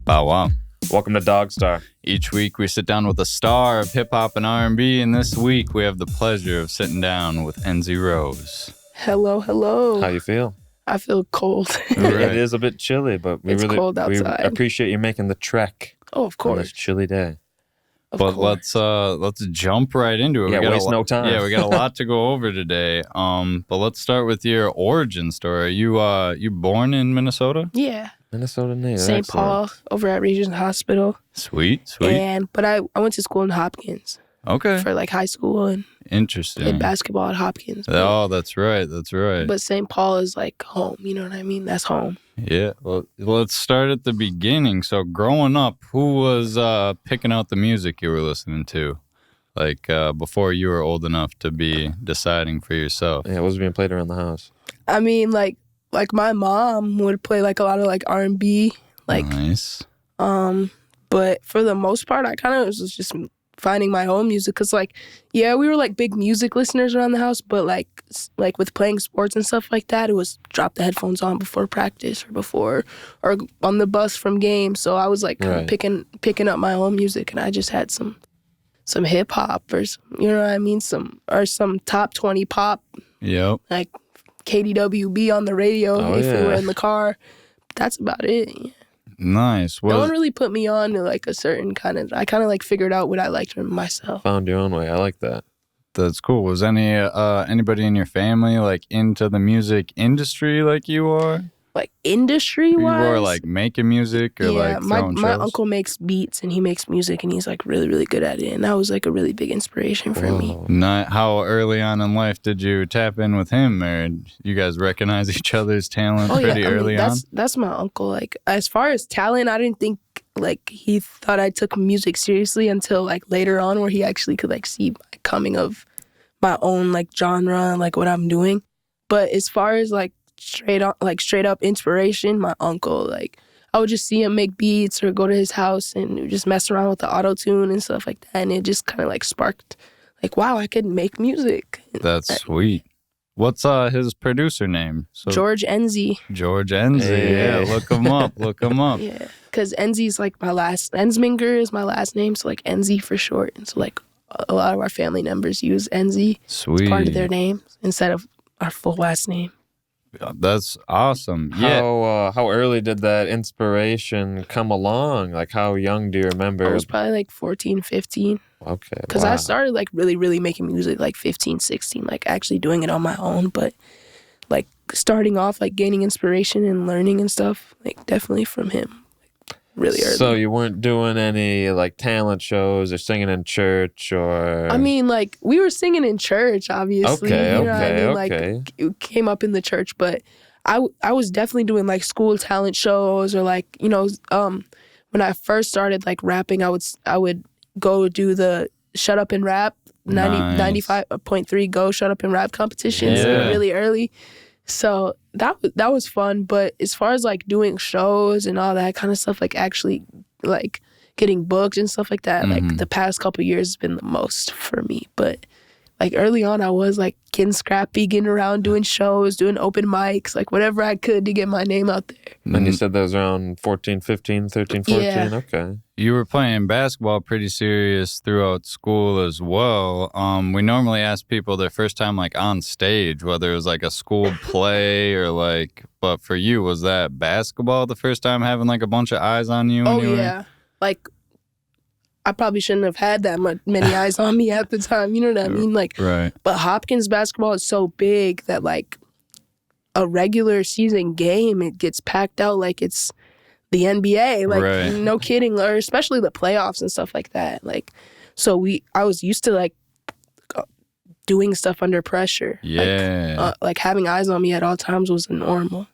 Bow wow. Welcome to DogStar. Each week we sit down with a star of hip-hop and R&B, and this week we have the pleasure of sitting down with Enzyrose. Hello, hello. How you feel? I feel cold. Right. It is a bit chilly, but we It's really cold outside. appreciate you making the trek Oh, of on this course. chilly day. Of But course. let's jump right into it. Yeah, We got waste no time. Yeah, we got a lot to go over today. But let's start with your origin story. You born in Minnesota? Yeah. Minnesota native. St. excellent. Paul over at Regents Hospital. Sweet. But I went to school in Hopkins Okay. for like high school and Interesting. played basketball at Hopkins. Oh, that's right. But St. Paul is like home. You know what I mean? That's home. Yeah. Well, let's start at the beginning. So growing up, who was picking out the music you were listening to? Like before you were old enough to be deciding for yourself? Yeah, what was being played around the house? I mean, like my mom would play like a lot of like R&B, like Nice. but for the most part, I kind of was just finding my own music because, like, yeah, we were like big music listeners around the house, but like with playing sports and stuff like that, it was drop the headphones on before practice or on the bus from games. So I was like Right. picking up my own music, and I just had some hip hop or you know what I mean, some top 20 pop, Yep. like KDWB on the radio if we were in the car. That's about it. Yeah. Nice. No one really put me on to like a certain I kind of like figured out what I liked myself. Found your own way. I like that. That's cool. Was anybody in your family like into the music industry like you are? Like industry You wise, were like making music or like throwing my shows? uncle makes beats and he makes music and he's like really, really good at it. And that was like a really big inspiration for me. Whoa. Not how early on in life did you tap in with him, or you guys recognize each other's talent pretty early on? That's my uncle. Like as far as talent, I didn't think like he thought I took music seriously until like later on, where he actually could like see my coming of my own like genre and like what I'm doing. But as far as like straight up inspiration, my uncle, like I would just see him make beats or go to his house and just mess around with the auto-tune and stuff like that, and it just kind of like sparked like, wow, I could make music. That's sweet. What's his producer name? So George Enzy. George Enzy. Hey. Yeah, look him up. Look him up. Yeah, because Enzy's like my last, Enzminger is my last name, so like Enzy for short. And so like a lot of our family members use Enzy Sweet. as part of their name instead of our full last name. That's awesome. Yeah. How early did that inspiration come along? Like how young do you remember? I was probably like 14, 15. Okay. Because I started like really, really making music like 15, 16, like actually doing it on my own. But like starting off, like gaining inspiration and learning and stuff, like definitely from him, like really early. So you weren't doing any like talent shows or singing in church or? I mean, like we were singing in church, obviously. Okay, you know what I mean? okay. Like it came up in the church, but I was definitely doing like school talent shows or like, you know, when I first started like rapping, I would go do the Shut Up and Rap 95.3 Go Shut Up and Rap competitions really early. So that was fun. But as far as like doing shows and all that kind of stuff, like actually like getting booked and stuff like that, like the past couple years has been the most for me. But like early on, I was like getting scrappy, getting around doing shows, doing open mics, like whatever I could to get my name out there. And you said that was around 14, 15, 13, 14? Yeah. Okay. You were playing basketball pretty serious throughout school as well. We normally ask people their first time like on stage, whether it was like a school play or like, but for you, was that basketball the first time having like a bunch of eyes on you? Oh, yeah. Like, I probably shouldn't have had that many eyes on me at the time. You know what I mean? Like, Right. But Hopkins basketball is so big that like a regular season game, it gets packed out like it's the NBA. Like, Right. no kidding. Or especially the playoffs and stuff like that. Like, so I was used to like doing stuff under pressure. Yeah. Like having eyes on me at all times was normal.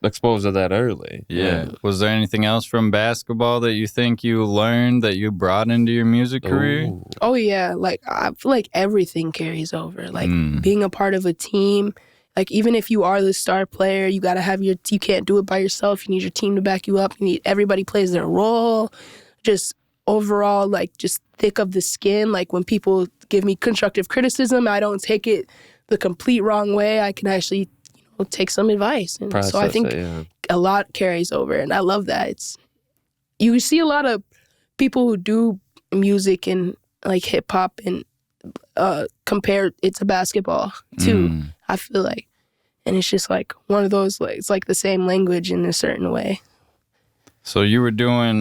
Exposed to that early. Yeah. Was there anything else from basketball that you think you learned that you brought into your music career? Ooh. Oh, yeah. Like, I feel like everything carries over. Like, being a part of a team, like, even if you are the star player, you got to have you can't do it by yourself. You need your team to back you up. You need everybody plays their role. Just overall, like, just thick of the skin. Like, when people give me constructive criticism, I don't take it the complete wrong way. I can actually take some advice. And so I think a lot carries over, and I love that. you see a lot of people who do music and like hip hop and compare it to basketball too. I feel like, and it's just like one of those, like it's like the same language in a certain way. So you were doing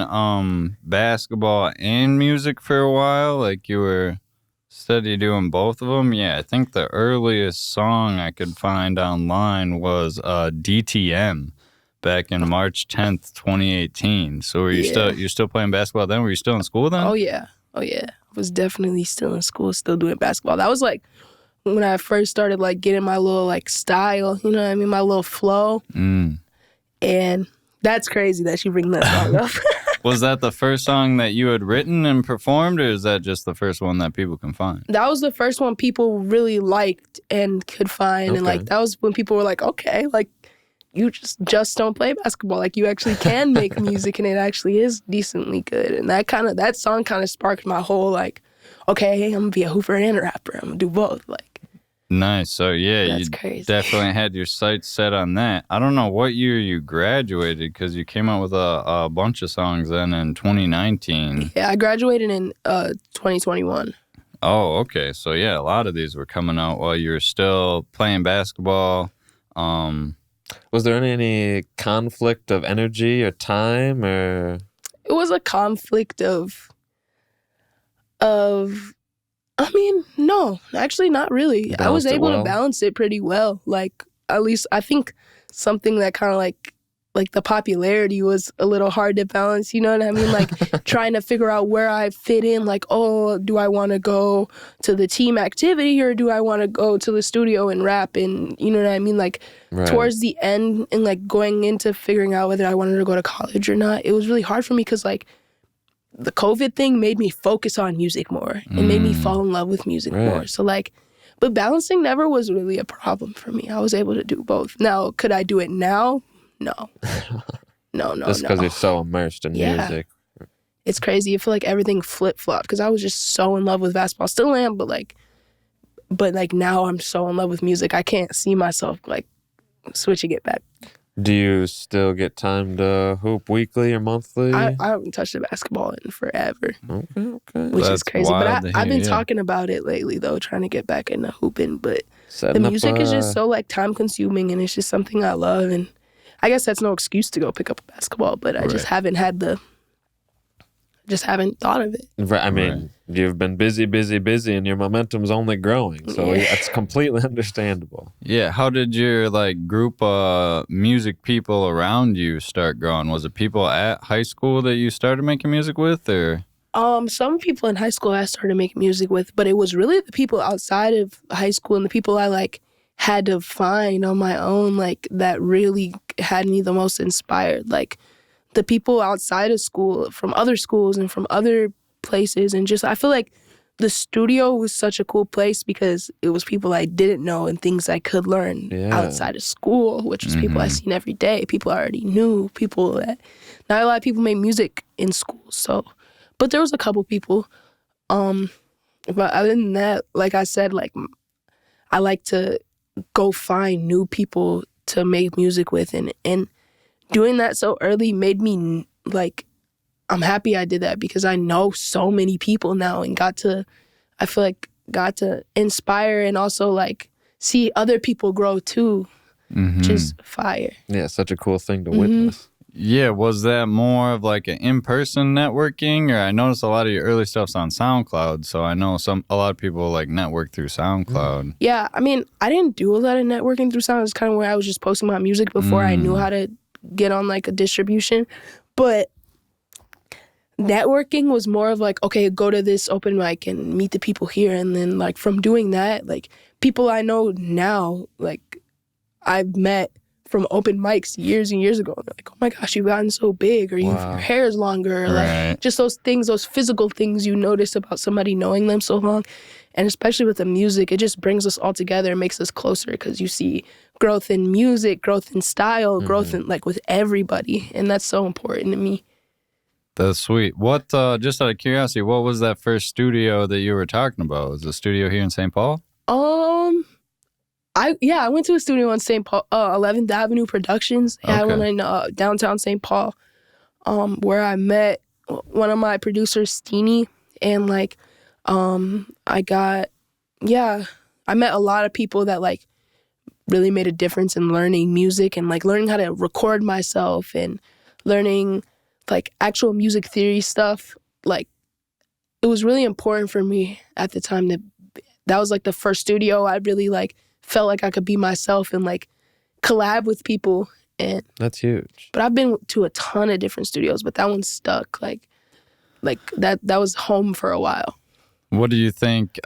basketball and music for a while, like you were steady doing both of them. Yeah, I think the earliest song I could find online was DTM back in March 10th, 2018. So were you're still playing basketball then? Were you still in school then? Oh yeah. I was definitely still in school, still doing basketball. That was like when I first started like getting my little like style, you know what I mean, my little flow. And that's crazy that you bring that song up. Was that the first song that you had written and performed, or is that just the first one that people can find? That was the first one people really liked and could find. Okay. And like that was when people were like, okay, like you just don't play basketball. Like you actually can make music and it actually is decently good. And that song kind of sparked my whole like, okay, I'm gonna be a hooper and a rapper. I'm gonna do both. Like, nice. So yeah, that's you crazy. definitely had your sights set on that. I don't know what year you graduated, because you came out with a bunch of songs then in 2019. Yeah, I graduated in 2021. Oh, okay. So yeah, a lot of these were coming out while you were still playing basketball. Was there any conflict of energy or time, or? It was a conflict of I mean, no, actually not really. I was able to balance it pretty well. Like, at least I think something that kind of like the popularity was a little hard to balance, you know what I mean? Like trying to figure out where I fit in, like, oh, do I want to go to the team activity or do I want to go to the studio and rap? And you know what I mean? Like towards the end and like going into figuring out whether I wanted to go to college or not, it was really hard for me because like the COVID thing made me focus on music more and made me fall in love with music more. So like, but balancing never was really a problem for me. I was able to do both. Now, could I do it now? No. No. Just because you're so immersed in music. It's crazy. I feel like everything flip-flopped because I was just so in love with basketball. Still am, but now I'm so in love with music. I can't see myself like switching it back. Do you still get time to hoop weekly or monthly? I haven't touched a basketball in forever. Okay. Which is crazy. But I've been yeah. talking about it lately, though, trying to get back into hooping. But the music is just so, like, time-consuming, and it's just something I love. And I guess that's no excuse to go pick up a basketball, but I just haven't had just haven't thought of it. I mean, you've been busy, and your momentum's only growing. So it's completely understandable. Yeah. How did your like group of music people around you start growing? Was it people at high school that you started making music with, or? Some people in high school I started making music with, but it was really the people outside of high school and the people I like had to find on my own, like that really had me the most inspired. Like the people outside of school, from other schools and from other places. And just, I feel like the studio was such a cool place because it was people I didn't know and things I could learn outside of school, which was people I seen every day, people I already knew, people that, not a lot of people made music in school. So, but there was a couple people. But other than that, like I said, like I like to go find new people to make music with, and doing that so early made me like, I'm happy I did that because I know so many people now and got to inspire and also like see other people grow too, which is fire. Yeah, such a cool thing to witness. Yeah, was that more of like an in-person networking, or I noticed a lot of your early stuff's on SoundCloud, so I know a lot of people like network through SoundCloud. Yeah, I mean, I didn't do a lot of networking through SoundCloud. It's kind of where I was just posting my music before I knew how to get on like a distribution. But networking was more of like, okay, go to this open mic and meet the people here, and then like from doing that, like people I know now, like I've met from open mics years and years ago. And they're like, oh my gosh, you've gotten so big, or your hair is longer, or like just those things, those physical things you notice about somebody knowing them so long. And especially with the music, it just brings us all together and makes us closer because you see growth in music, growth in style, growth in like with everybody. And that's so important to me. That's sweet. What, just out of curiosity, what was that first studio that you were talking about? Was the studio here in St. Paul? I went to a studio in St. Paul, 11th Avenue Productions. I went in downtown St. Paul. where I met one of my producers, Steenie, and like I met a lot of people that like really made a difference in learning music and like learning how to record myself and learning like actual music theory stuff. Like it was really important for me at the time that was like the first studio I really like felt like I could be myself and like collab with people. And that's huge. But I've been to a ton of different studios, but that one stuck. Like that was home for a while. What do you think?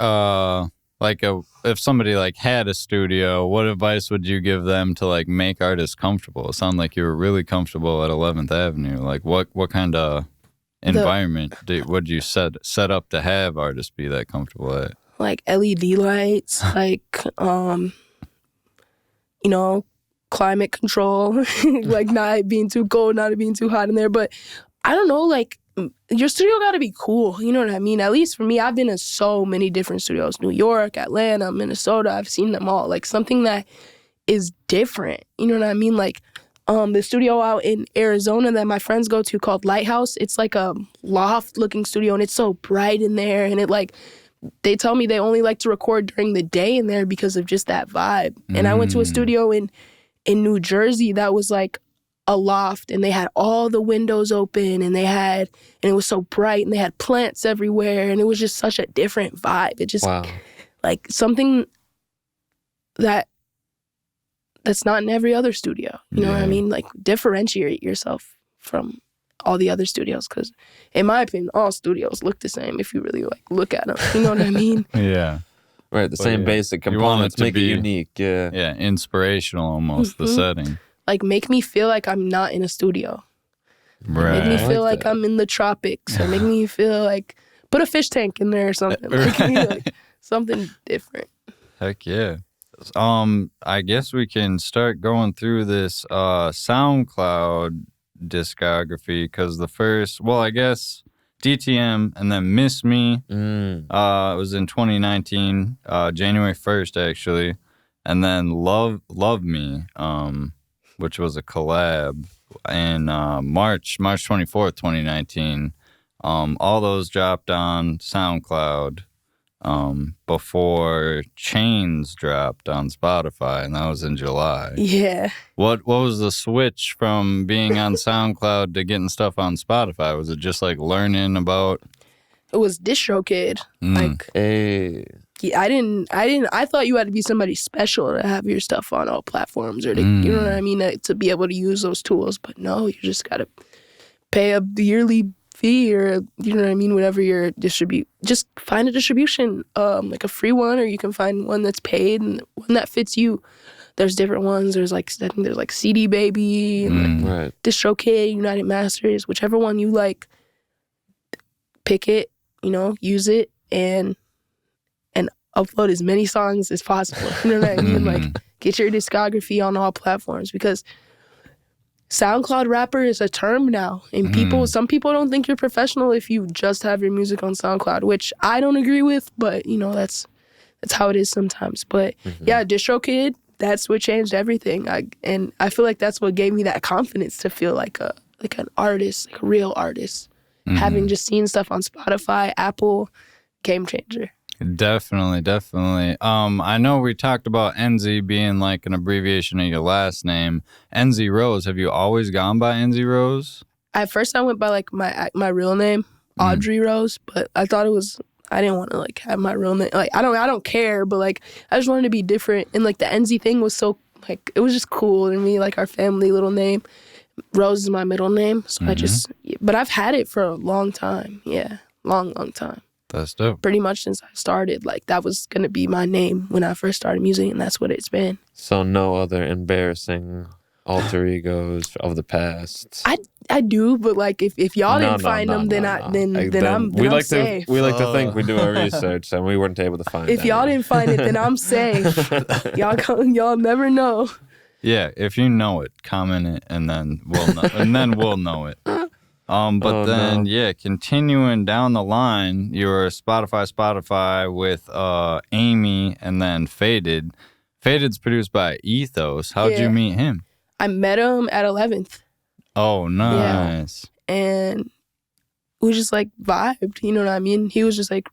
If somebody like had a studio, what advice would you give them to like make artists comfortable? It sounded like you were really comfortable at 11th Avenue. Like what kind of environment would you set up to have artists be that comfortable at? Like LED lights, like climate control, like not being too cold, not being too hot in there. But I don't know, like your studio got to be cool. You know what I mean? At least for me, I've been in so many different studios: New York, Atlanta, Minnesota. I've seen them all. Like something that is different. You know what I mean? Like the studio out in Arizona that my friends go to called Lighthouse. It's like a loft-looking studio, and it's so bright in there. And it like they tell me they only like to record during the day in there because of just that vibe. And I went to a studio in New Jersey that was like a loft, and they had all the windows open, and it was so bright, and they had plants everywhere, and it was just such a different vibe. It just like something that's not in every other studio. You know what I mean? Like differentiate yourself from all the other studios, because in my opinion, all studios look the same if you really like look at them. You know what I mean? Yeah. Right, the same basic components make it unique. Yeah, inspirational almost, the setting. Like, make me feel like I'm not in a studio. Right. Make me feel like I'm in the tropics, or make me feel like, put a fish tank in there or something. Like something different. Heck yeah. I guess we can start going through this SoundCloud discography, because DTM and then Miss Me it was in 2019, January 1st actually, and then Love Me, which was a collab in March 24th, 2019. All those dropped on SoundCloud before Chains dropped on Spotify, and that was in July. Yeah. What was the switch from being on SoundCloud to getting stuff on Spotify? Was it just like learning about? It was DistroKid. Like, I thought you had to be somebody special to have your stuff on all platforms, or to, you know what I mean, to be able to use those tools. But no, you just gotta pay a yearly fee, or you know what I mean, whatever your just find a distribution, like a free one, or you can find one that's paid and one that fits you. There's different ones. There's like, I think there's like CD Baby and like DistroKid, United Masters, whichever one you like. Pick it, use it, and upload as many songs as possible. You know what I mean? Like, get your discography on all platforms, because SoundCloud rapper is a term now, and some people don't think you're professional if you just have your music on SoundCloud, which I don't agree with, but that's how it is sometimes. But yeah, DistroKid, that's what changed everything. I feel like that's what gave me that confidence to feel like an artist, like a real artist. Having just seen stuff on Spotify, Apple, game changer. Definitely. I know we talked about Enzy being like an abbreviation of your last name. Enzyrose. Have you always gone by Enzyrose? At first, I went by like my real name, Audrey Rose, but I thought I didn't want to like have my real name. Like I don't care, but like I just wanted to be different. And like the Enzy thing was so like, it was just cool to me, like our family little name. Rose is my middle name, so but I've had it for a long time. Yeah, long time. That's dope. Pretty much since I started, like that was gonna be my name when I first started music, and that's what it's been. So no other embarrassing alter egos of the past. I do, but like if y'all didn't find them, then I'm safe. We like to think we do our research, and we weren't able to find. If y'all didn't find it, then I'm safe. Y'all never know. Yeah, if you know it, comment it, and then we'll know it. Continuing down the line, you were Spotify with Amy, and then Faded. Faded's produced by Ethos. How'd you meet him? I met him at 11th. Oh, nice. and we just like vibed. You know what I mean? He was just like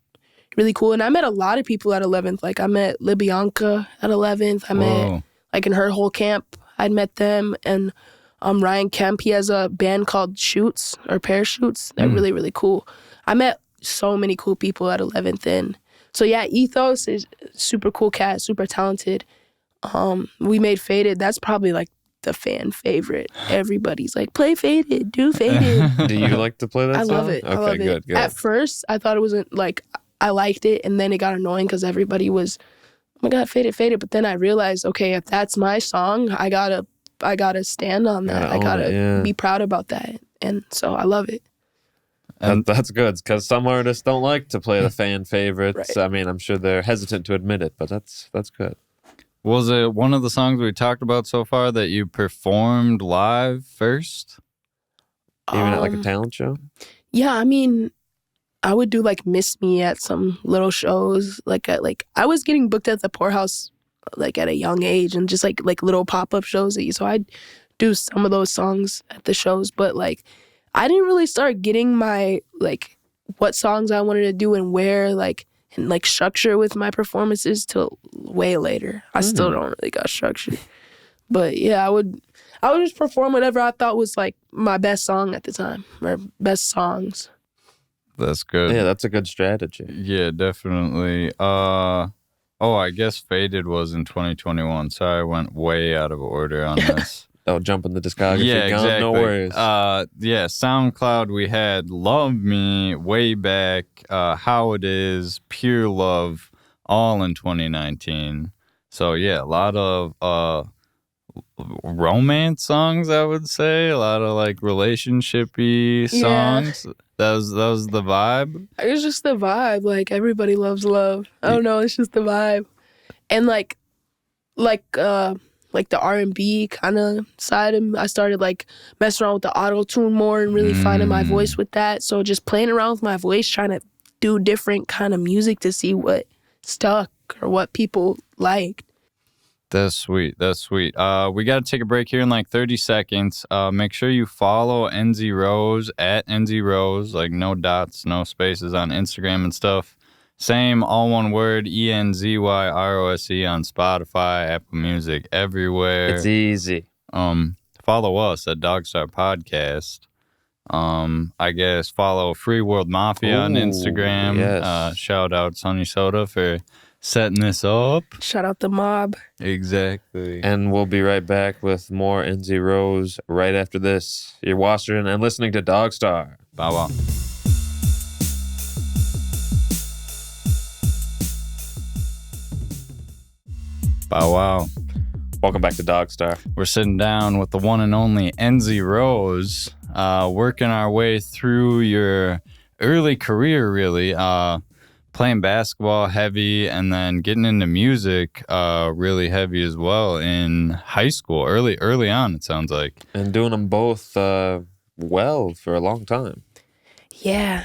really cool. And I met a lot of people at 11th. Like I met Libyanka at 11th. I met like in her whole camp. I'd met them. And Ryan Kemp, he has a band called Shoots or Parachutes. They're really, really cool. I met so many cool people at 11th. And so yeah, Ethos is super cool cat, super talented. We made Faded. That's probably like the fan favorite. Everybody's like, play Faded, do Faded. Do you like to play that I song? love it. Okay, I love it. good. At first, I thought it wasn't like, I liked it, and then it got annoying because everybody was, oh my God, Faded. But then I realized, okay, if that's my song, I gotta stand on that. I gotta be proud about that. And so I love it. And that's good, because some artists don't like to play the fan favorites. Right. I mean, I'm sure they're hesitant to admit it, but that's good. Was it one of the songs we talked about so far that you performed live first? Even at like a talent show? Yeah, I mean, I would do like Miss Me at some little shows. I was getting booked at the Poorhouse like at a young age, and just like little pop-up shows. So I'd do some of those songs at the shows, but like I didn't really start getting my like what songs I wanted to do and where and structure with my performances till way later. I still don't really got structure. But yeah, I would just perform whatever I thought was like my best song at the time or best songs. That's good. Yeah, that's a good strategy. Yeah, definitely. I guess Faded was in 2021. Sorry, I went way out of order on this. Oh, jump in the discography. Yeah, exactly. No worries. SoundCloud, we had Love Me way back, How It Is, Pure Love, all in 2019. So yeah, a lot of romance songs, I would say. A lot of like relationship-y songs. Yeah. That was the vibe. It's just the vibe. Like everybody loves love. I don't know. It's just the vibe, and like the R&B kind of side of me, I started like messing around with the auto-tune more and really finding my voice with that. So just playing around with my voice, trying to do different kind of music to see what stuck or what people liked. That's sweet. We got to take a break here in like 30 seconds. Make sure you follow Enzyrose at Enzyrose, like no dots, no spaces on Instagram and stuff. Same, all one word, ENZYROSE on Spotify, Apple Music, everywhere. It's easy. Follow us at DogStar Podcast. I guess follow Free World Mafia on Instagram. Yes. Shout out Sonny Soda for setting this up. Shout out the mob. Exactly. And we'll be right back with more Enzyrose right after this. You're watching and listening to DogStar. Bow wow. Bow wow. Welcome back to DogStar. We're sitting down with the one and only Enzyrose, working our way through your early career, really. Playing basketball heavy and then getting into music really heavy as well in high school, early on, it sounds like. And doing them both well for a long time. Yeah.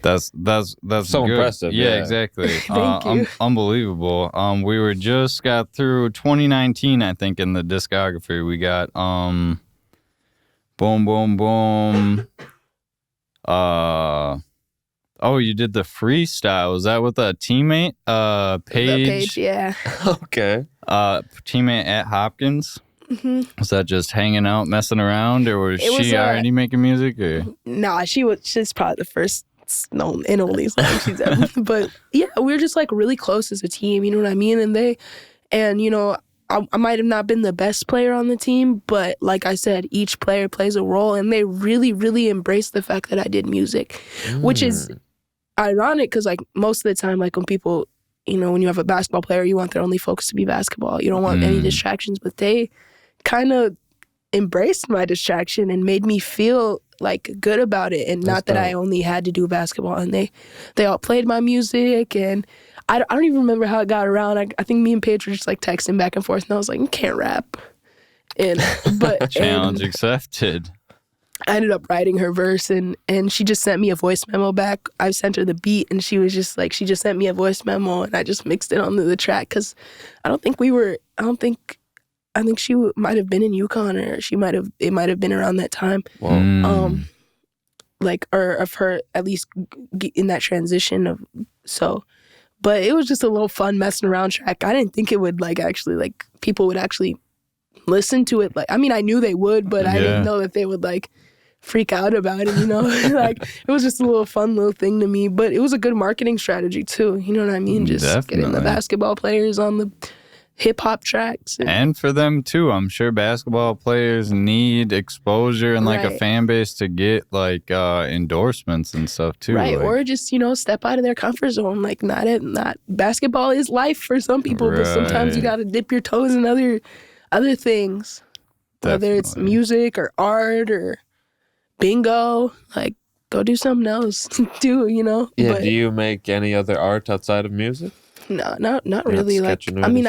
That's so good. Impressive. Yeah, exactly. Thank you. Unbelievable. We got through 2019, I think, in the discography. We got Boom Boom Boom. You did the freestyle. Was that with a teammate? Paige, yeah. Okay. Teammate at Hopkins. Mm-hmm. Was that just hanging out, messing around, or was she already making music? Or? Nah, she's probably the first known and only song she's ever. But yeah, we were just like really close as a team. You know what I mean? And you know, I might have not been the best player on the team, but like I said, each player plays a role, and they really, really embraced the fact that I did music, which is ironic because like most of the time, like when people, you know, when you have a basketball player, you want their only focus to be basketball. You don't want any distractions, but they kind of embraced my distraction and made me feel like good about it, and not that I only had to do basketball. And they all played my music, and I don't even remember how it got around. I think me and Paige were just like texting back and forth, and I was like, you can't rap. But challenge accepted. I ended up writing her verse, and she just sent me a voice memo back. I sent her the beat, and she was just like, she just sent me a voice memo, and I just mixed it onto the track because I don't think I think she might have been in UConn, or it might have been around that time. Wow. Like, or of her at least in that transition of so. But it was just a little fun messing around track. I didn't think it would like actually like people would actually listen to it. Like, I mean, I knew they would, but I didn't know that they would like freak out about it, you know? Like, it was just a little fun little thing to me. But it was a good marketing strategy too. You know what I mean? Just getting the basketball players on the hip hop tracks. And for them too, I'm sure basketball players need exposure and like a fan base to get like endorsements and stuff too. Right. Like, or just, you know, step out of their comfort zone. Like not basketball is life for some people, but sometimes you gotta dip your toes in other things. Definitely. Whether it's music or art or bingo, like go do something else too, you know? Yeah, but, do you make any other art outside of music? No, not really. Like, I mean,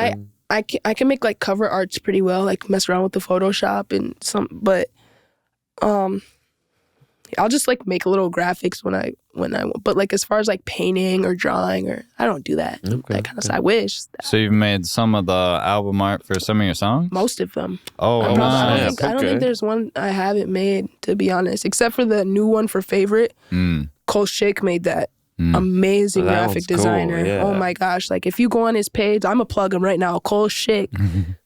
I can make like cover arts pretty well, like mess around with the Photoshop and but I'll just like make little graphics when I but like as far as like painting or drawing or I don't do that. That kind of stuff. I wish. So you've made some of the album art for some of your songs? Most of them. Oh, I don't think there's one I haven't made, to be honest, except for the new one for Favorite. Cole Shake made that. Amazing graphic designer. Cool, yeah. Oh my gosh. Like if you go on his page, I'm gonna plug him right now. Cole Shake,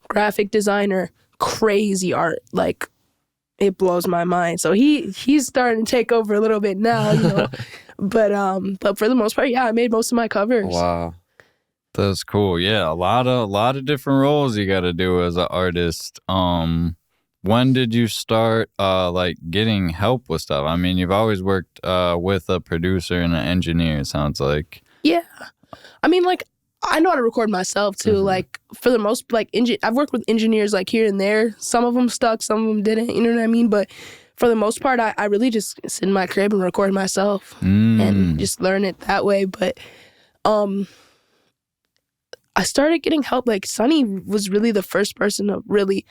graphic designer, crazy art. Like it blows my mind. So he's starting to take over a little bit now, you know. But for the most part, yeah, I made most of my covers. Wow. That's cool. Yeah, a lot of different roles you got to do as an artist. When did you start like getting help with stuff? I mean, you've always worked with a producer and an engineer, it sounds like. Yeah. I mean, like, I know how to record myself, too. Like, for the most, like, I've worked with engineers, like, here and there. Some of them stuck, some of them didn't, you know what I mean? But for the most part, I really just sit in my crib and record myself and just learn it that way. But I started getting help. Like, Sonny was really the first person to really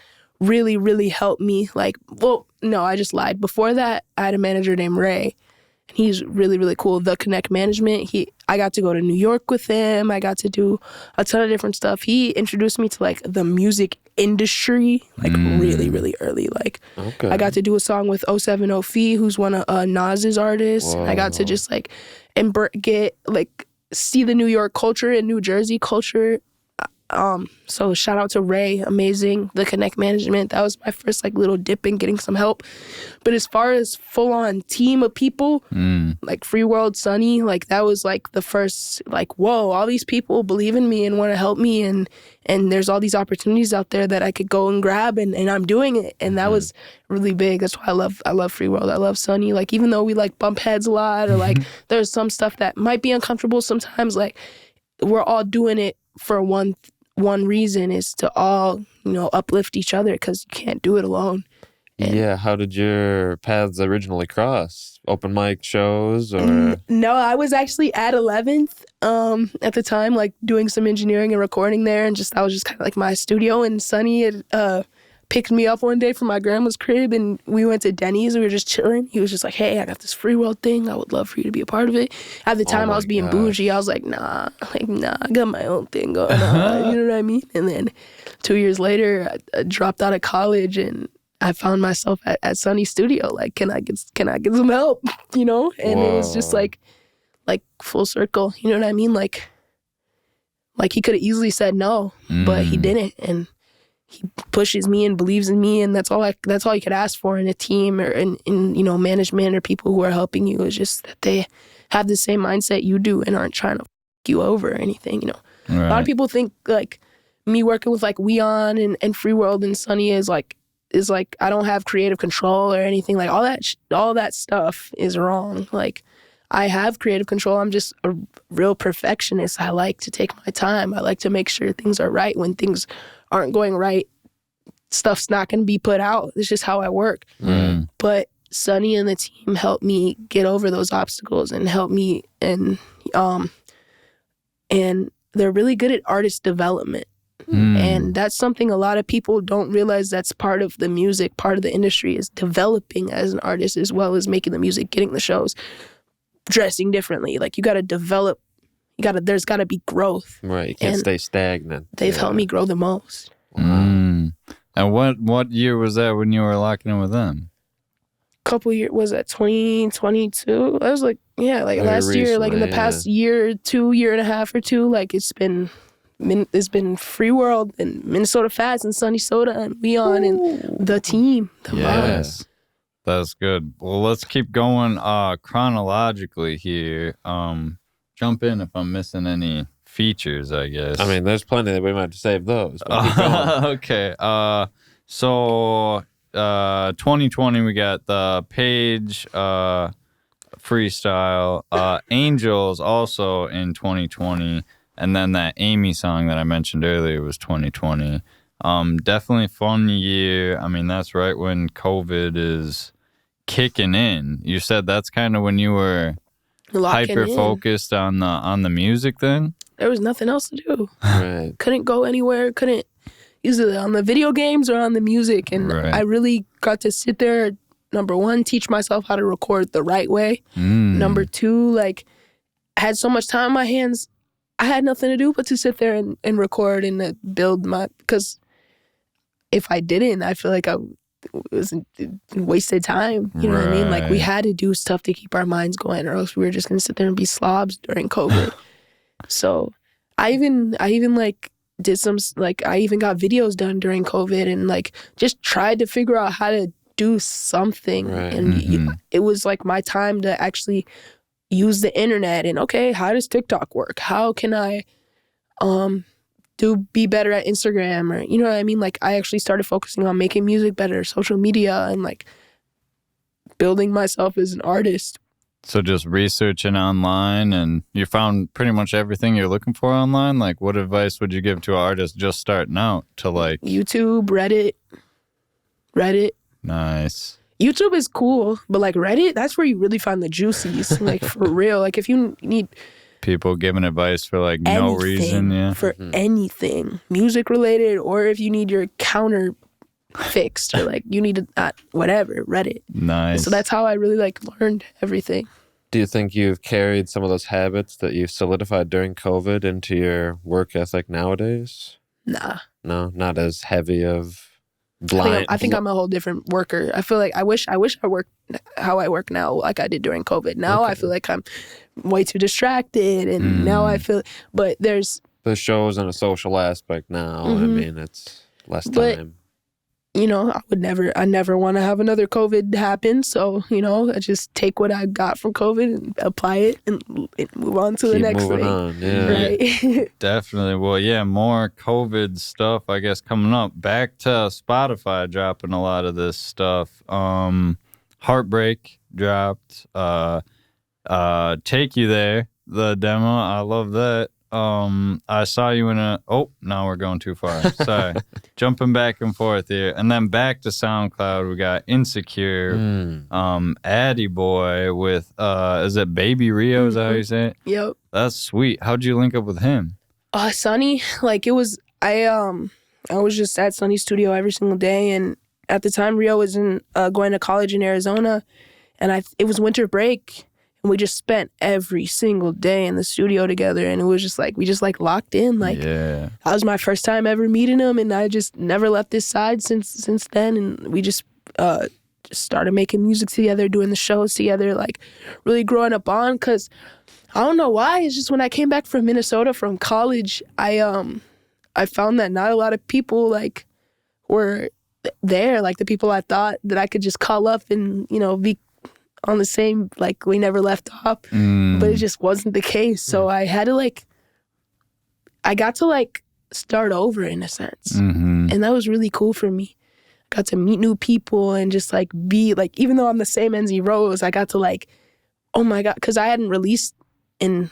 help me. Like, well, no, I just lied. Before that, I had a manager named Ray. And he's really, really cool. The Connect Management. I got to go to New York with him. I got to do a ton of different stuff. He introduced me to like the music industry, like really, really early. Like I got to do a song with 070 Fee, who's one of Nas's artists. I got to just like see the New York culture and New Jersey culture. So shout out to Ray, amazing. The Connect Management, that was my first like little dip in getting some help. But as far as full on team of people, like Free World, Sonny, like that was like the first like, whoa, all these people believe in me and want to help me, and there's all these opportunities out there that I could go and grab, and I'm doing it. And that was really big. That's why I love Free World. I love Sonny. Like even though we like bump heads a lot, or like there's some stuff that might be uncomfortable sometimes, like we're all doing it for one reason, is to all, you know, uplift each other, because you can't do it alone. And how did your paths originally cross? Open mic shows or? No, I was actually at 11th at the time, like doing some engineering and recording there, and that was just kind of like my studio. And Sonny had picked me up one day from my grandma's crib, and we went to Denny's. We were just chilling. He was just like, hey, I got this Free World thing. I would love for you to be a part of it. At the time, I was being bougie. I was like, nah, I got my own thing going on. You know what I mean? And then 2 years later, I dropped out of college, and I found myself at Sonny's studio. Like, can I get some help? You know? And it was just like full circle. You know what I mean? Like he could have easily said no, but he didn't. And he pushes me and believes in me, and that's all you could ask for in a team, or in you know, management or people who are helping you, is just that they have the same mindset you do and aren't trying to f*** you over or anything, you know. Right. A lot of people think like me working with like Weon and Free World and Sonny is like I don't have creative control or anything. Like all that stuff is wrong. Like I have creative control. I'm just a real perfectionist. I like to take my time. I like to make sure things are right. When things aren't going right, stuff's not going to be put out. It's just how I work. But Sonny and the team helped me get over those obstacles and help me, and they're really good at artist development. And that's something a lot of people don't realize. That's part of the music, part of the industry, is developing as an artist, as well as making the music, getting the shows, dressing differently. Like you got to develop. There's got to be growth. Right, you can't stay stagnant. They've helped me grow the most. And what year was that when you were locking in with them? Couple years, was that 2022? I was like, yeah, like Very last year, like in the recently, past year and a half or two, like it's been Free World and Minnesota Fats and Sunny Soda and Leon and the team. Yes. That's good. Well, let's keep going chronologically here. Jump in if I'm missing any features, I guess. I mean, there's plenty that we might have to save those. But keep going. Okay. So 2020 we got the Page freestyle, Angels also in 2020, and then that Amy song that I mentioned earlier was 2020. Definitely fun year. I mean, that's right when COVID is kicking in. You said that's kind of when you were hyper focused on the music then? There was nothing else to do. Right. Couldn't go anywhere. Couldn't either on the video games or on the music. And I really got to sit there, number one, teach myself how to record the right way. Number two, like, I had so much time on my hands. I had nothing to do but to sit there and record and build because if I didn't, I feel like I was wasted time. You know what I mean? Like, we had to do stuff to keep our minds going, or else we were just gonna sit there and be slobs during COVID. So I even like did some, like, I even got videos done during COVID and like just tried to figure out how to do something. And it was like my time to actually use the internet and, okay, how does TikTok work? How can I be better at Instagram, or, you know what I mean? Like, I actually started focusing on making music better, social media, and like building myself as an artist. So just researching online, and you found pretty much everything you're looking for online? Like, what advice would you give to an artist just starting out to, like... YouTube, Reddit. Nice. YouTube is cool, but like Reddit, that's where you really find the juicies. Like, for real. Like, if you need... people giving advice for like no reason, for anything music related, or if you need your counter fixed, or like you need to whatever, Reddit. Nice. So that's how I really like learned everything. Do you think you've carried some of those habits that you solidified during COVID into your work ethic nowadays? Nah. No, not as heavy of blind. I think I'm a whole different worker. I feel like I wish I worked how I work now, like I did during COVID. Now I feel like I'm way too distracted, and now I feel. But there's the show's in a social aspect now. I mean, it's less time. You know, I never want to have another COVID happen. So, you know, I just take what I got from COVID and apply it and move on to the next thing. On, yeah. Right. Definitely. Well, yeah, more COVID stuff, I guess, coming up. Back to Spotify dropping a lot of this stuff. Heartbreak dropped. Take You There, the demo. I love that. I saw you in now we're going too far. Sorry. Jumping back and forth here. And then back to SoundCloud, we got Insecure, Addy Boy with, is it Baby Rio? Is that how you say it? Yep. That's sweet. How'd you link up with him? Sonny, like it was, I was just at Sonny's studio every single day. And at the time, Rio was going to college in Arizona, and it was winter break. And we just spent every single day in the studio together, and it was just like we just like locked in. Like, that was my first time ever meeting him, and I just never left his side since then. And we just started making music together, doing the shows together, like really growing a bond. Cause I don't know why. It's just when I came back from Minnesota from college, I found that not a lot of people like were there, like the people I thought that I could just call up and, you know, be on the same, like, we never left off, but it just wasn't the case. So I had to I got to start over in a sense. And that was really cool for me. I got to meet new people and just be even though I'm the same Enzyrose, I got to oh my God, because I hadn't released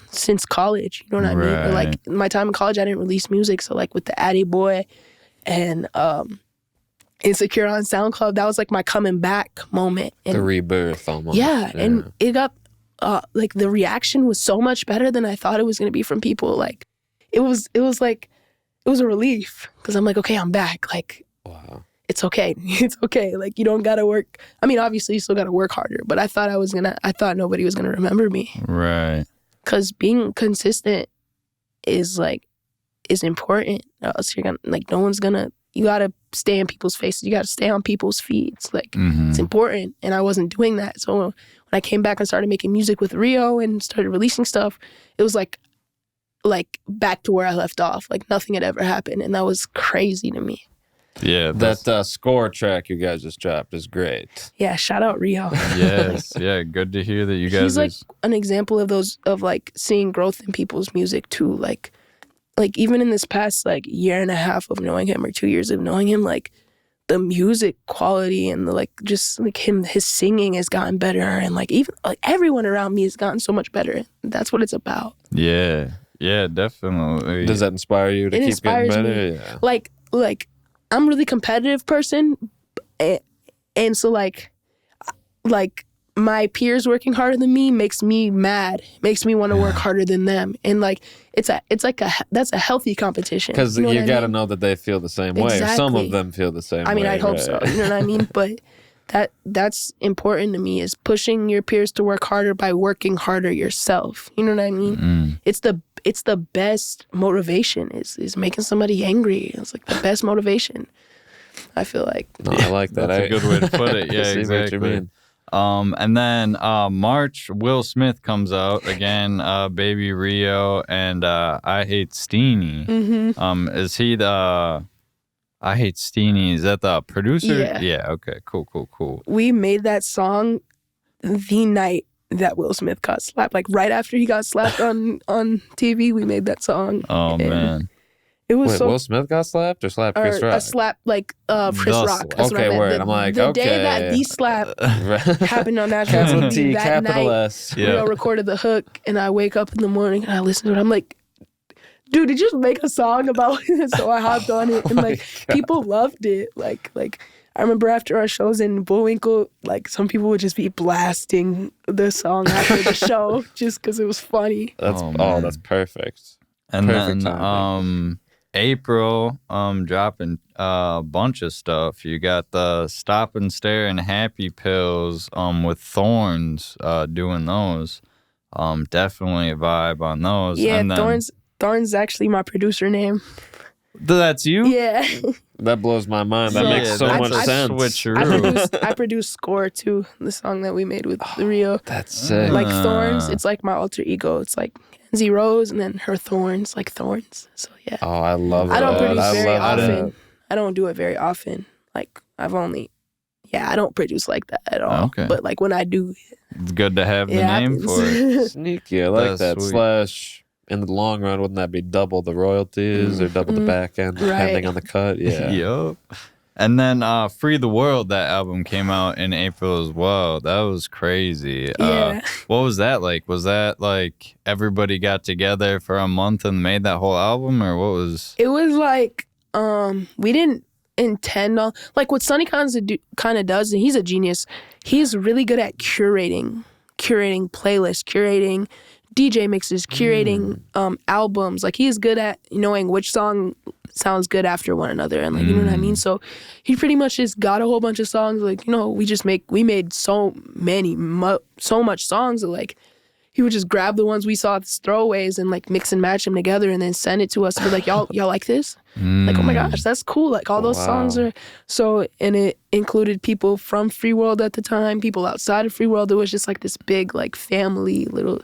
since college, you know what I mean? Or, like, my time in college, I didn't release music. So with the Addy Boy and Insecure on SoundCloud, that was my coming back moment. And the rebirth almost. Yeah, and it got the reaction was so much better than I thought it was gonna be from people. It was a relief, because I'm like, okay, I'm back. Wow. It's okay. It's okay. You don't gotta work. I mean, obviously you still gotta work harder, but I thought nobody was gonna remember me. Right. Because being consistent is important. Or else you're gonna no one's gonna gotta stay in people's faces. You gotta stay on people's feeds. Like it's important, and I wasn't doing that. So when I came back and started making music with Rio and started releasing stuff, it was like back to where I left off. Like nothing had ever happened, and that was crazy to me. Yeah, That score track you guys just dropped is great. Yeah, shout out Rio. yes, yeah, good to hear that you guys. He's like an example of like seeing growth in people's music too. Like even in this past like year and a half of knowing him or 2 years of knowing him, like the music quality and the, like just like his singing has gotten better, and like even like everyone around me has gotten so much better. That's what it's about. Yeah, definitely. Does that inspire you to keep getting better? Me. Yeah. Like I'm a really competitive person, and so like my peers working harder than me makes me mad, makes me want to work harder than them, and like that's a healthy competition. Because you got to know that they feel the same way, or some of them feel the same way. I mean, I hope so. You know what I mean? But that's important to me, is pushing your peers to work harder by working harder yourself. You know what I mean? It's the best motivation is making somebody angry. It's like the best motivation, I feel like. No, I like that. That's a good way to put it. Yeah, exactly. And then March, Will Smith comes out again, Baby Rio, and I Hate Steenie. Is he the I Hate Steenie? Is that the producer? Yeah. Okay. Cool. We made that song the night that Will Smith got slapped. Like right after he got slapped on TV, we made that song. Oh man. It was Will Smith got slapped or slapped Chris Rock? A slap like Chris Rock. That's okay, what I word. I'm like, the okay. day that the slap happened on National Capital T, TV, that capital night, S. Rio recorded the hook, and I wake up in the morning and I listen to it. I'm like, dude, did you just make a song about it? So I hopped on it, and like people loved it. Like I remember after our shows in Bullwinkle, like some people would just be blasting the song after the show just because it was funny. That's perfect. And perfect then timing. April, dropping a bunch of stuff. You got the Stop and Stare and Happy Pills with Thorns doing those. Definitely a vibe on those. Yeah, and then, Thorns is actually my producer name. That's you? Yeah. That blows my mind. That makes so much sense. I produced Score too, the song that we made with Rio. That's sick. Like Thorns, it's like my alter ego. It's like Enzyrose and then her Thorns, like Thorns. So yeah. Oh, I love that. I don't produce very often. I don't do it very often. Like I don't produce like that at all. Okay. But like when I do, it's good to have the name happens. for it. Sneaky. I like That's that. sweet. Slash, in the long run, wouldn't that be double the royalties or double the back end, depending on the cut? Yeah. Yup. And then Free the World, that album came out in April as well. That was crazy. Yeah. What was that like? Was that like everybody got together for a month and made that whole album, or what was? It was like we didn't intend on, like what Sonny kind of does, and he's a genius. He's really good at curating playlists, curating DJ mixes, curating albums. Like he's good at knowing which song sounds good after one another, and like you know what I mean. So he pretty much just got a whole bunch of songs. Like we made so much songs that like he would just grab the ones we saw as throwaways and like mix and match them together and then send it to us. Be like, y'all like this? Like, oh my gosh, that's cool. Like all those songs are so, and it included people from Free World at the time, people outside of Free World. It was just like this big like family little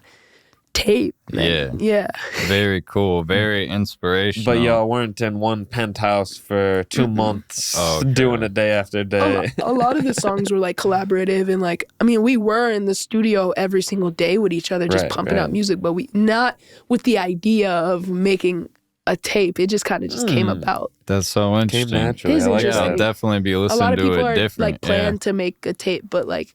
tape. Yeah. Very cool. Very inspirational. But y'all weren't in one penthouse for 2 months doing it day after day. A lot of the songs were like collaborative, and like, I mean, we were in the studio every single day with each other, just pumping out music, but we not with the idea of making a tape. It just kind of just came about. That's so interesting. Came naturally. It is interesting. I'll definitely be A listening lot of to people it are different. like plan to make a tape, but like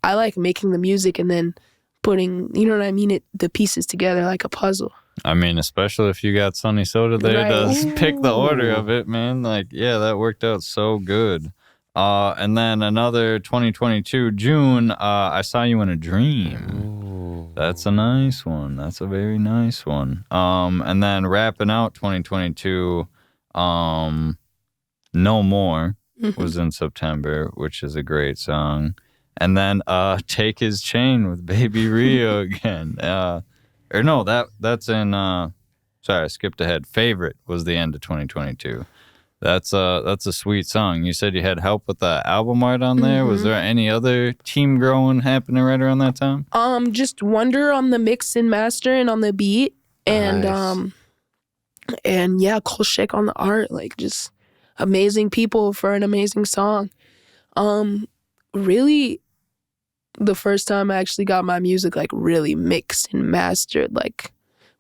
I like making the music and then putting, you know what I mean, the pieces together like a puzzle. I mean, especially if you got Sunny Soda there to pick the order of it, man. Like, yeah, that worked out so good. And then another 2022, June, I Saw You in a Dream. That's a nice one. That's a very nice one. And then wrapping out 2022, No More was in September, which is a great song. And then Take His Chain with Baby Rio again. Or no, that's in, sorry, I skipped ahead. Favorite was the end of 2022. That's a sweet song. You said you had help with the album art on there. Was there any other team growing happening right around that time? Just Wonder on the mix and master and on the beat, and Nice. and yeah, Kolchak on the art. Like just amazing people for an amazing song. Really, the first time I actually got my music like really mixed and mastered, like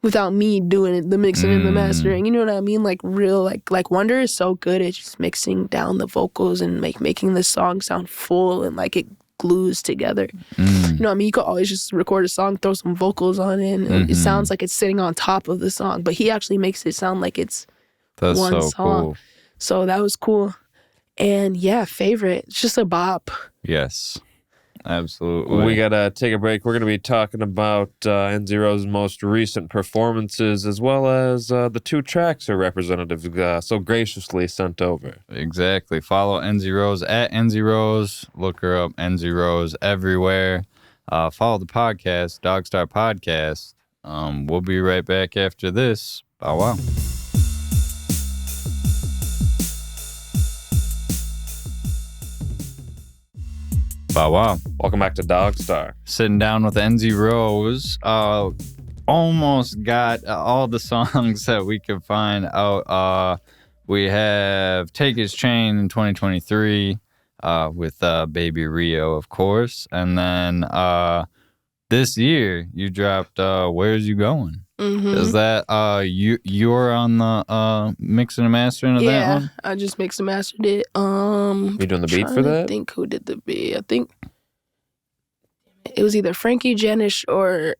without me doing it, the mixing and the mastering. You know what I mean? Like real, like Wonder is so good at just mixing down the vocals and making the song sound full and like it glues together. You know what I mean? You could always just record a song, throw some vocals on it, and it sounds like it's sitting on top of the song. But he actually makes it sound like it's That's one so song. cool. So that was cool. And yeah, favorite. It's just a bop. Yes, absolutely. We gotta take a break. We're gonna be talking about Enzyrose's most recent performances, as well as the 2 tracks our representatives so graciously sent over. Exactly. Follow Enzyrose at Enzyrose. Look her up, Enzyrose, everywhere. Follow the podcast, DogStar Podcast. We'll be right back after this. Bow wow. Bow wow. Welcome back to DogStar. Sitting down with Enzyrose. Almost got all the songs that we could find out. We have Take His Chain in 2023 with Baby Rio, of course. And then this year you dropped Where's You Going? Is that you're on the mixing and mastering of that one? I just mixed and mastered it. You doing the beat trying for to that? think who did the beat. I think it was either Frankie Janish or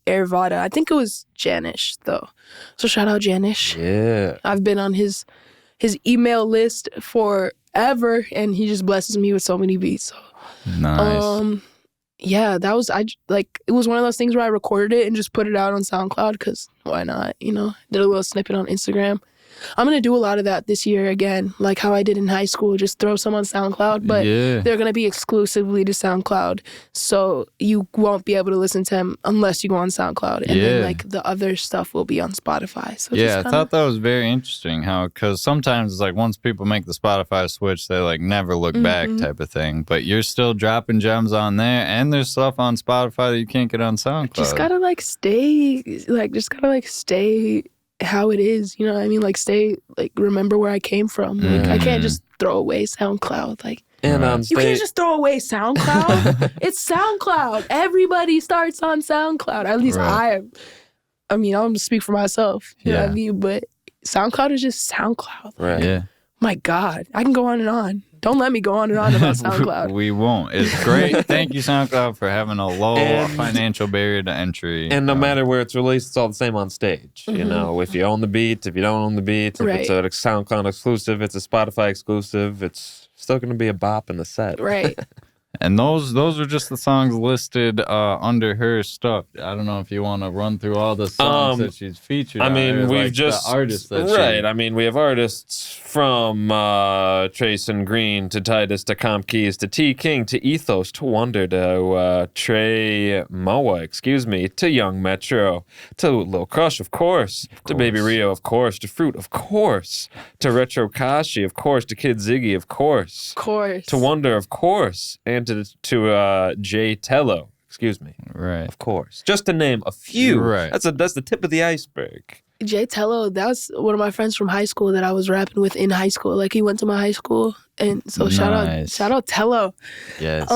Ervada. I think it was Janish though. So shout out Janish. Yeah. I've been on his email list forever, and he just blesses me with so many beats. So, Nice. yeah, that was it was one of those things where I recorded it and just put it out on SoundCloud because why not? You know, did a little snippet on Instagram. I'm gonna do a lot of that this year again, like how I did in high school. Just throw some on SoundCloud, but Yeah. they're gonna be exclusively to SoundCloud, so you won't be able to listen to them unless you go on SoundCloud, and then Yeah. like the other stuff will be on Spotify. So Yeah, just I kinda, thought that was very interesting because sometimes it's like once people make the Spotify switch, they like never look back type of thing. But you're still dropping gems on there, and there's stuff on Spotify that you can't get on SoundCloud. just gotta stay how it is, you know what I mean? Like stay, like remember where I came from. Like I can't just throw away SoundCloud. Like And Right. on you can't stage, just throw away SoundCloud. It's SoundCloud. Everybody starts on SoundCloud. At least Right. I mean, I'm gonna speak for myself. You know what I Yeah. mean? But SoundCloud is just SoundCloud. right? Yeah. My God, I can go on and on. Don't let me go on and on about SoundCloud. We won't. It's great. Thank you, SoundCloud, for having a low And- financial barrier to entry. And no matter where it's released, it's all the same on stage. You know, if you own the beat, if you don't own the beat, if it's a SoundCloud exclusive, it's a Spotify exclusive, it's still going to be a bop in the set. Right. And those are just the songs listed under her stuff. I don't know if you want to run through all the songs that she's featured. I on, mean, or, we've like, just the artists that right. I mean, we have artists from Trayson Green to Titus to Comp Keys to T King to Ethos to Wonder to Trey Moa, to Young Metro to Lil Crush, of course, to Baby Rio, of course, to Fruit, of course, to Retro Kashi, of course, to Kid Ziggy, of course, Of course. to Wonder, of course, and to Jay Tello. Right. Of course, just to name a few. Right. That's the tip of the iceberg. Jay Tello, that's one of my friends from high school that I was rapping with in high school. Like he went to my high school, and so Nice. shout out Tello. Yes.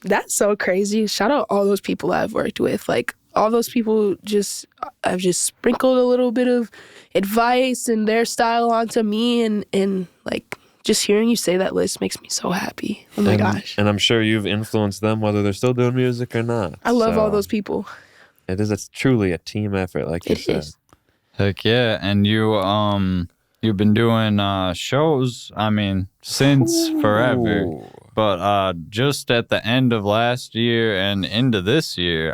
That's so crazy. Shout out all those people I've worked with. Like all those people, I've just sprinkled a little bit of advice and their style onto me, and like just hearing you say that list makes me so happy. Oh my gosh, And I'm sure you've influenced them whether they're still doing music or not. I love So all those people. It's truly a team effort, like you It said. is. Heck yeah. And you've been doing shows, I mean, since forever. Ooh. But just at the end of last year and into this year,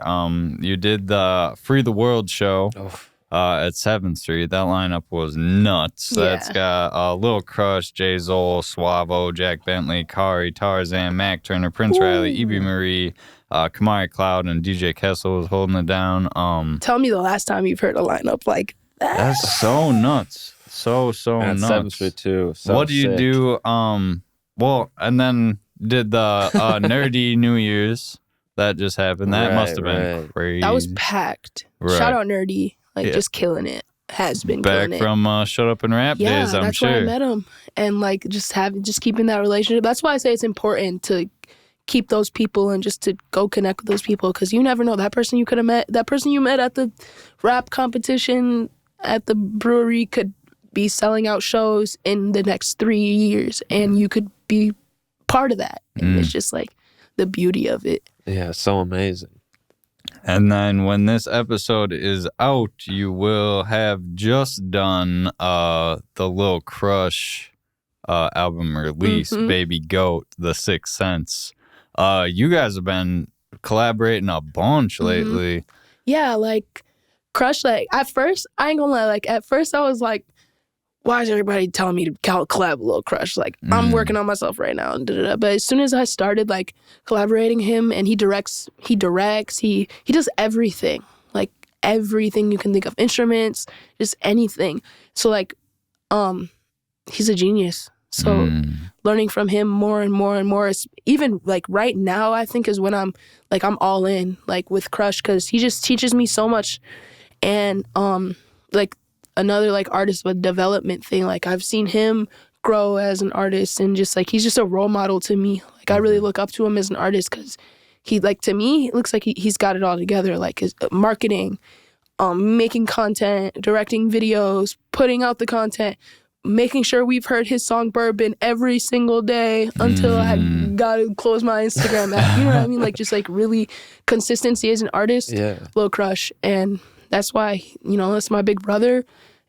you did the Free the World show at 7th Street. That lineup was nuts. Yeah. That's got Lil Crush, Jay Zoll, Suavo, Jack Bentley, Kari, Tarzan, Mac Turner, Prince Riley, E.B. Marie, Kamari Cloud, and DJ Kessel was holding it down. Tell me the last time you've heard a lineup like That's so nuts. So That's nuts. 7'2". So what do you sick. do? Well, and then did the nerdy New Year's that just happened. That must have been crazy. That was packed. Shout out Nerdy, like just killing it. Has been back killing it. from Shut Up and Rap days. I'm that's sure. where I met him, and like just keeping that relationship. That's why I say it's important to keep those people and just to go connect with those people, because you never know, that person you could have met, that person you met at the rap competition at the brewery could be selling out shows in the next 3 years, and you could be part of that. And it's just like the beauty of it. Yeah, so amazing. And then when this episode is out, you will have just done the Lil Crush album release, Baby Goat, The Sixth Sense. You guys have been collaborating a bunch lately. Yeah, like Crush, like at first, I ain't gonna lie, like at first I was like, why is everybody telling me to collab with Lil Crush? Like, I'm working on myself right now. And But as soon as I started, like, collaborating him, and he directs, he does everything. Like, everything you can think of. Instruments, just anything. So, like, he's a genius. So, learning from him more and more and more. Even, like, right now, I think is when I'm all in, like, with Crush. Because he just teaches me so much. And, like, another like artist with development thing. Like I've seen him grow as an artist, and just like he's just a role model to me. Like I really look up to him as an artist, because he, like, to me, it looks like he's got it all together. Like his marketing, making content, directing videos, putting out the content, making sure we've heard his song Bourbon every single day until I gotta close my Instagram app. You know what I mean? Like just like really consistency as an artist. Lil Crush. And that's why, you know, that's my big brother,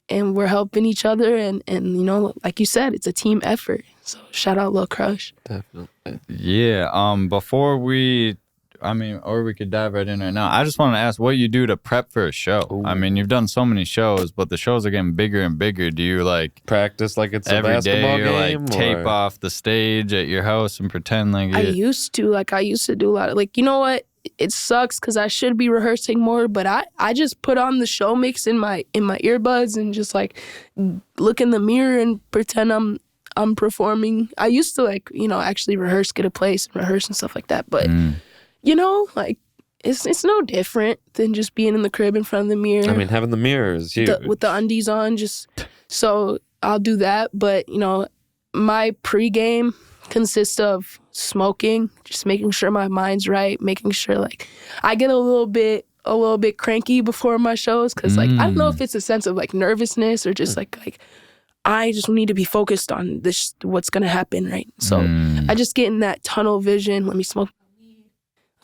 and we're helping each other, and you know, like you said, it's a team effort. So shout out Lil Crush. Definitely. Yeah. Before we could dive right in right now. I just want to ask what you do to prep for a show. Ooh. I mean, you've done so many shows, but the shows are getting bigger and bigger. Do you like practice like it's a every basketball day, game? Or like tape off the stage at your house and pretend like I used to do a lot of, like, you know what? It sucks because I should be rehearsing more, but I just put on the show mix in my earbuds and just like look in the mirror and pretend I'm performing. I used to, like, you know, actually rehearse, get a place and rehearse and stuff like that. But you know, like it's no different than just being in the crib in front of the mirror. I mean, having the mirror is huge. With the undies on, just so I'll do that. But you know, my pregame consists of smoking, just making sure my mind's right, making sure like I get a little bit cranky before my shows, because like I don't know if it's a sense of like nervousness or just like I just need to be focused on this, what's gonna happen, right? So I just get in that tunnel vision. Let me smoke.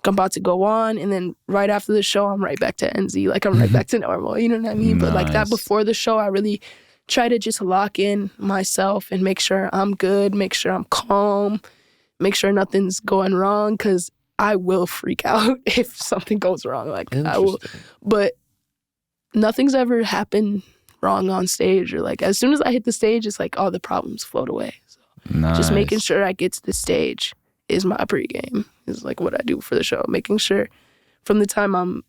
I'm about to go on, and then right after the show, I'm right back to NZ. Like I'm right back to normal. You know what I mean? But like that before the show, I really try to just lock in myself and make sure I'm good, make sure I'm calm, make sure nothing's going wrong, because I will freak out if something goes wrong. Like I will, but nothing's ever happened wrong on stage, or like as soon as I hit the stage, it's like all the problems float away. So just making sure I get to the stage is my pregame. Is like what I do for the show, making sure from the time I'm,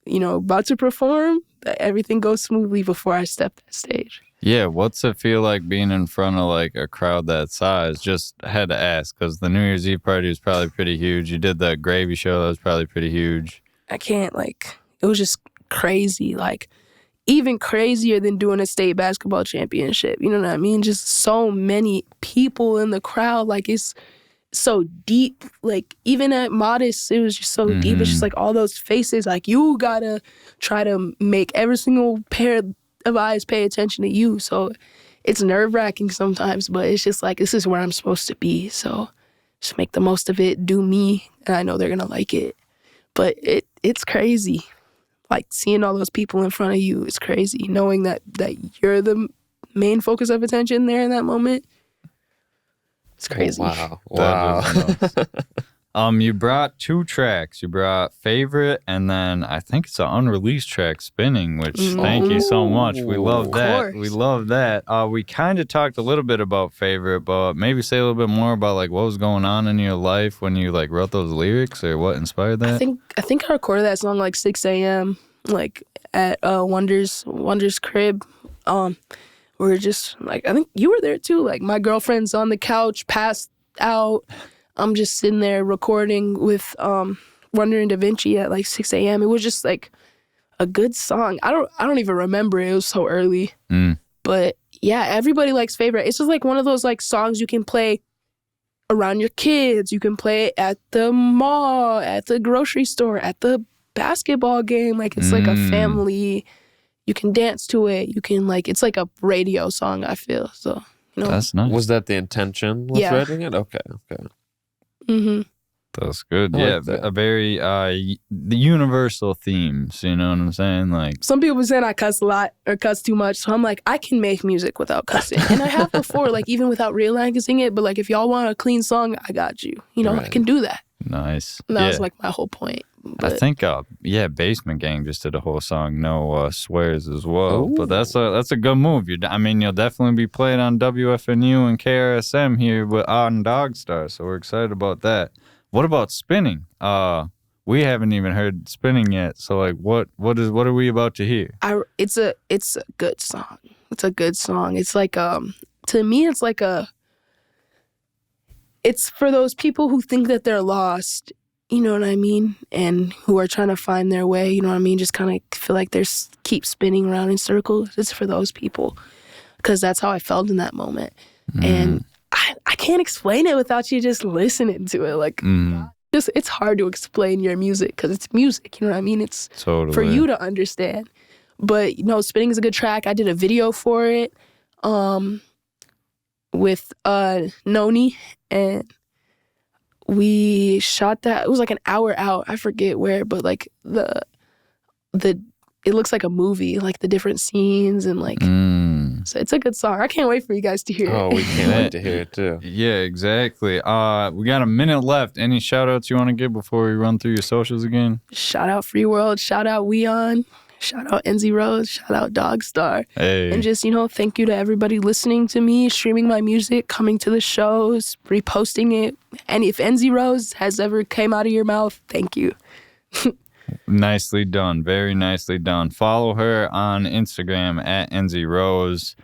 you know, about to perform that everything goes smoothly before I step that stage. Yeah, what's it feel like being in front of like a crowd that size? Just had to ask, because the New Year's Eve party was probably pretty huge. You did the Gravy show, that was probably pretty huge. I can't, like, it was just crazy, like even crazier than doing a state basketball championship. You know what I mean? Just so many people in the crowd, like it's so deep. Like even at Modest, it was just so deep. It's just like all those faces, like you gotta try to make every single pair of eyes pay attention to you. So it's nerve-wracking sometimes, but it's just like, this is where I'm supposed to be. So just make the most of it, do me, and I know they're gonna like it. But it's crazy. Like seeing all those people in front of you is crazy. Knowing that you're the main focus of attention there in that moment. It's crazy. Oh, wow. You brought 2 tracks. You brought Favorite, and then I think it's an unreleased track, Spinning, which thank you so much. We love that. We love that. We kind of talked a little bit about Favorite, but maybe say a little bit more about like what was going on in your life when you like wrote those lyrics, or what inspired that? I think I recorded that song like 6 a.m. like at Wonder's crib. We're just like, I think you were there too. Like my girlfriend's on the couch, passed out. I'm just sitting there recording with Wonder and Da Vinci at like 6 a.m. It was just like a good song. I don't even remember it. It was so early. But yeah, everybody likes Favorite. It's just like one of those like songs you can play around your kids. You can play it at the mall, at the grocery store, at the basketball game. Like it's like a family. You can dance to it. You can like, it's like a radio song, I feel. So, you know. That's nice. Was that the intention with writing it? Okay. Mm-hmm. That's good. I Yeah, like that. a very the universal themes. You know what I'm saying? Like Some people saying I cuss a lot or cuss too much. So I'm like, I can make music without cussing. And I have before, like even without realizing it. But like if y'all want a clean song, I got you. You know, I can do that. nice. And that yeah. was like my whole point. But I think Basement Gang just did a whole song, no swears as well. Ooh. But that's a good move. You'll definitely be played on WFNU and KRSM here on DogStar. So we're excited about that. What about spinning? We haven't even heard spinning yet. So like, what are we about to hear? it's a good song. It's a good song. It's like to me it's like it's for those people who think that they're lost, you know what I mean? And who are trying to find their way, you know what I mean? Just kind of feel like they're keep spinning around in circles. It's for those people. Because that's how I felt in that moment. And I can't explain it without you just listening to it. Like, it's hard to explain your music because it's music, you know what I mean? It's Totally. for you to understand. But, you know, Spinning is a good track. I did a video for it with Noni, and we shot that. It was like an hour out. I forget where, but like the it looks like a movie, like the different scenes and like so it's a good song. I can't wait for you guys to hear it. Oh, we can't wait to hear it too. Yeah, exactly. We got a minute left. Any shout outs you want to give before we run through your socials again? Shout out Free World, shout out Weon, shout out Enzyrose, shout out DogStar. Hey. And just, you know, thank you to everybody listening to me, streaming my music, coming to the shows, reposting it. And if Enzyrose has ever came out of your mouth, thank you. Nicely done. Very nicely done. Follow her on Instagram at Enzyrose.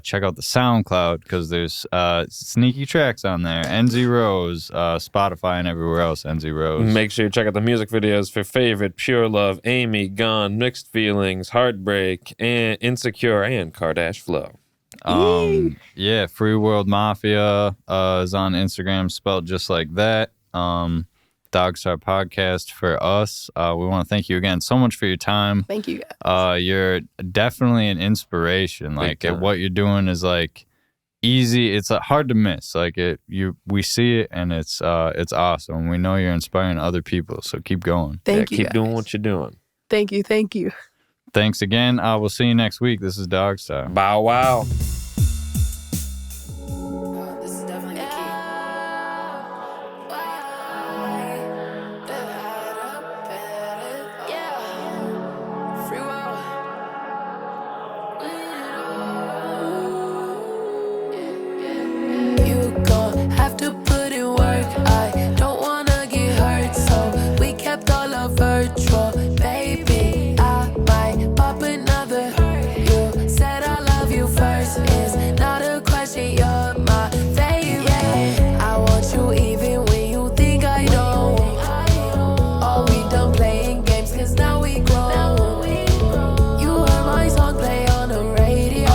Check out the SoundCloud because there's sneaky tracks on there. Enzyrose, Spotify, and everywhere else. Enzyrose. Make sure you check out the music videos for Favorite, Pure Love, Amy, Gone, Mixed Feelings, Heartbreak, and Insecure, and Kardash Flow. Yeah, Free World Mafia is on Instagram, spelled just like that. DogStar Podcast for us. We want to thank you again so much for your time. Thank you guys. You're definitely an inspiration. Like what you're doing is like easy. It's hard to miss. Like we see it and it's awesome. We know you're inspiring other people. So keep going. Thank you Keep guys. doing what you're doing. Thank you. Thanks again. We'll see you next week. This is DogStar. Bow wow. This is definitely the key. Free world. You gon' have to put in work. I don't wanna get hurt, so we kept all our virtual. Baby, I might pop another. You said I love you first. It's not a question, you're my favorite. I want you even when you think I don't. Are we done playing games? Cause now we grown. You heard my song play on the radio.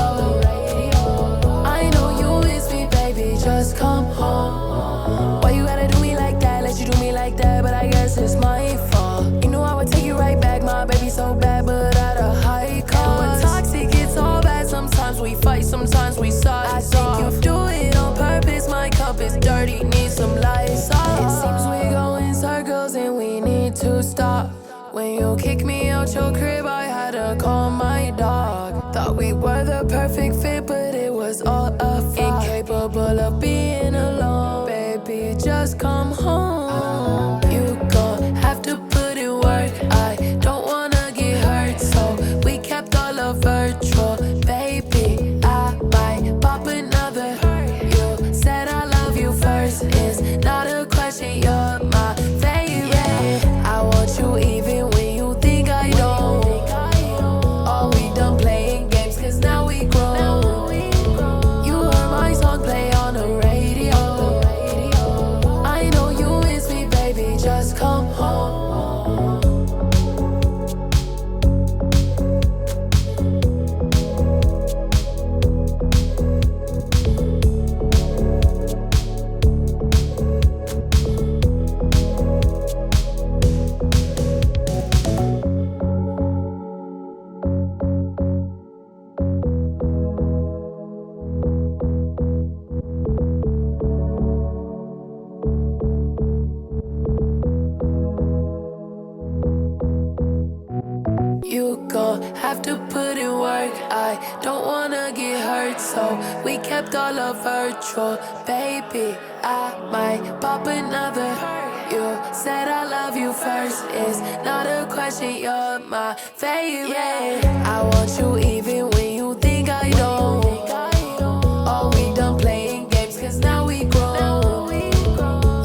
I know you miss me, baby, just come home. Why you gotta do me like that? Let you do me like that, but I guess it's my fault. You know I would take you right back, my baby so bad, but at a high cost. We're toxic, it's all bad. Sometimes we fight, sometimes we side. I think you do it on purpose. My cup is dirty, need some lights off. It seems we go in circles and we need to stop. When you kick me out your crib, I had to call my dog. Thought we were the perfect fit, but it was all a fraud. Incapable of being alone, baby, just come home. You gon' have to put in work. I don't wanna get hurt, so we kept all our virtual. Baby, I might pop another. You said I love you first. It's not a question, you're my favorite. I want you even when you think I don't. have to put in work. I don't wanna get hurt, so we kept all our virtual. Baby, I might pop another. You said I love you first. It's not a question, you're my favorite. I want you even when you think I don't. Oh, we done playing games, cause now we grown.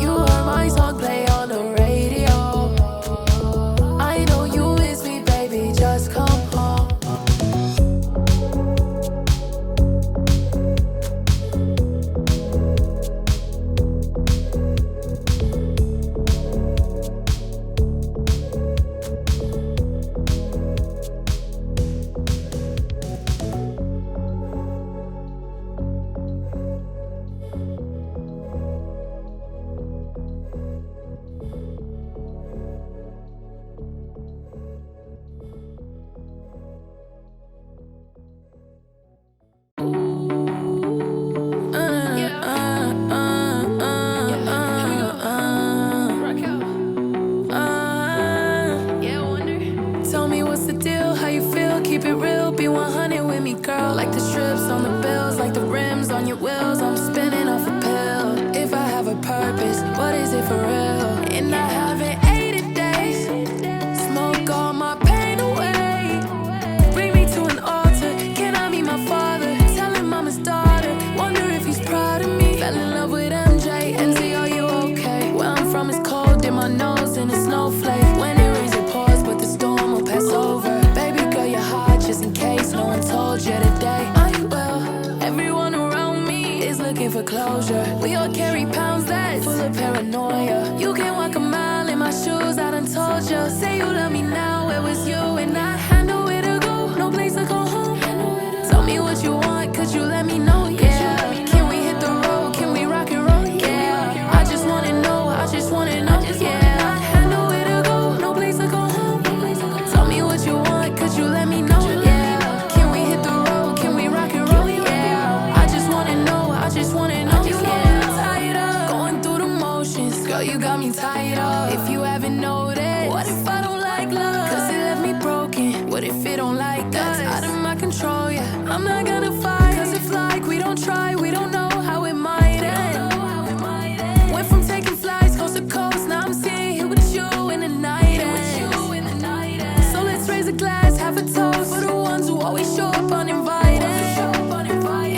You heard my song play on the radio. I know you miss me, baby, just come home. Tell me what's the deal, how you feel, keep it real, be 100 with me, girl. Like the strips on the bills, like the rims on your wheels, I'm spinning off a pill. If I have a purpose, what is it for real? And I haven't ate in days, smoke all my pain away. Bring me to an altar, can I meet my father? Tell him I'm his daughter, wonder if he's proud of me. Fell in love with MJ, NZ, are you okay? Where I'm from is cold, in my nose and a snowflake. When it rains it pours, but the storm will pass over. Baby girl, you're hot, just in case no one told you today. I will, everyone around me is looking for closure. We all carry pounds that's full of paranoia. You can't walk a mile in my shoes, I done told you. Say you love me now, it was you and I had nowhere to go, no place to go home. Tell me what you want, could you let me know, yeah. Can we hit the road, can we rock and roll, yeah. I just wanna know, yeah. I had nowhere to go, no place to go home. Tell me what you want, could you let me know, yeah. Can we hit the road, can we rock and roll, yeah. I just wanna know, yeah. Tied up, going through the motions, girl, you got me tied up. If you haven't noticed, what if I don't like love? Cause it left me broken, what if it don't like us? Out of my control, yeah, I'm not gonna fight. Cause if like we don't try, we don't know how it might end. Went from taking flights coast to coast, now I'm sitting here with you in the night. So let's raise a glass, have a toast for the ones who always show up uninvited.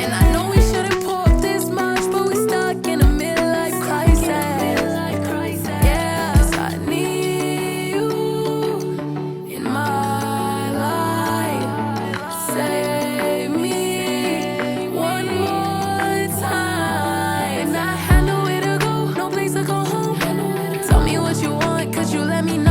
And I know we shouldn't pour up this much, but we stuck in a midlife crisis. Yeah, 'cause I need you in my life. Save me one more time. And I had nowhere to go, no place to go home. Tell me what you want, could you let me know?